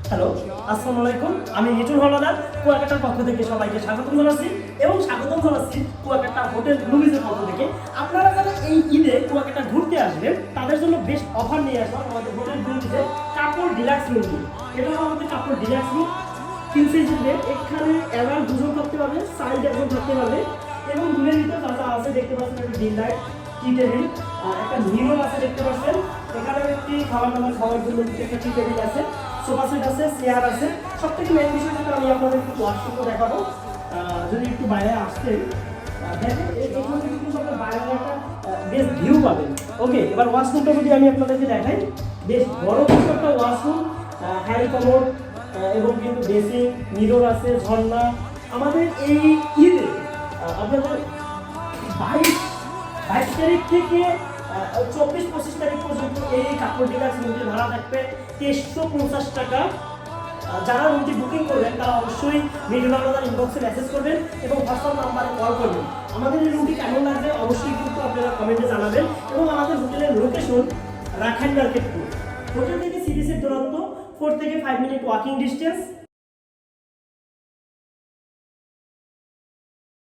Hello, আসসালামু আলাইকুম। আমি মিঠুন হলদার কুয়াকাটার পক্ষ থেকে সবাইকে স্বাগত জানাচ্ছি এবং স্বাগতম জানাচ্ছি কুয়াকাটা হোটেল ব্লুমিজের পক্ষ থেকে। আপনারা যারা এই ঈদে কুয়াকাটা ঘুরতে আসবেন তাদের জন্য বেশ অফার নিয়ে আসলাম আমাদের হোটেল ব্লুমিজে কাপড় ডিলাক্স রুম নিয়ে। এটা হলো আমাদের কাপড় ডিলাক্স রুম, 3 সাইজের বেড। এখানে অ্যাডাল্ট দুজন থাকতে পারবে, চাইল্ড একজন থাকতে পারবে এবং রুমের ভিতরে যা যা আছে দেখতে পাচ্ছেন, একটা ডিল লাইট, টি টেবিল, একটা মিরর আছে দেখতে পাচ্ছেন। এখানে একটি খাবার খাওয়ার জন্য একটা টি টেবিল আছে, সোফা সেট আছে, চেয়ার আছে। সবথেকে মেন বিষয় যেটা আমি আপনাদের একটু ওয়াশরুমও দেখাবো। যদি একটু বাইরে আসতেন দেখেন, এখান থেকে কিন্তু আপনার বাইরে একটা বেশ ভিউ পাবেন। ওকে, এবার ওয়াশরুমটা যদি আমি আপনাদেরকে দেখাই, বেশ বড় কিছু একটা ওয়াশরুম, হ্যান্ড কমোড এবং কিন্তু বেসিন, মিরর আছে, ঝর্ণা। আমাদের এই ঈদে আপনাদের 22 তারিখ থেকে 24-25 তারিখ পর্যন্ত এই কাপড় ডিলাক্স রুমটি ভাড়া থাকবে 2350 টাকা। যারা রুমটি বুকিং করবেন তারা অবশ্যই ভিডিও নাম্বার ইনবক্সে মেসেজ করবেন এবং হোয়াটসঅ্যাপ নাম্বারে কল করবেন। আমাদের এই রুমটি কেমন লাগবে অবশ্যই কিন্তু আপনারা কমেন্টে জানাবেন। এবং আমাদের হোটেলের লোকেশন রাখাইন মার্কেট। হোটেল থেকে সি বিচের দূরত্ব 4 থেকে 5 মিনিট ওয়াকিং ডিস্টেন্স।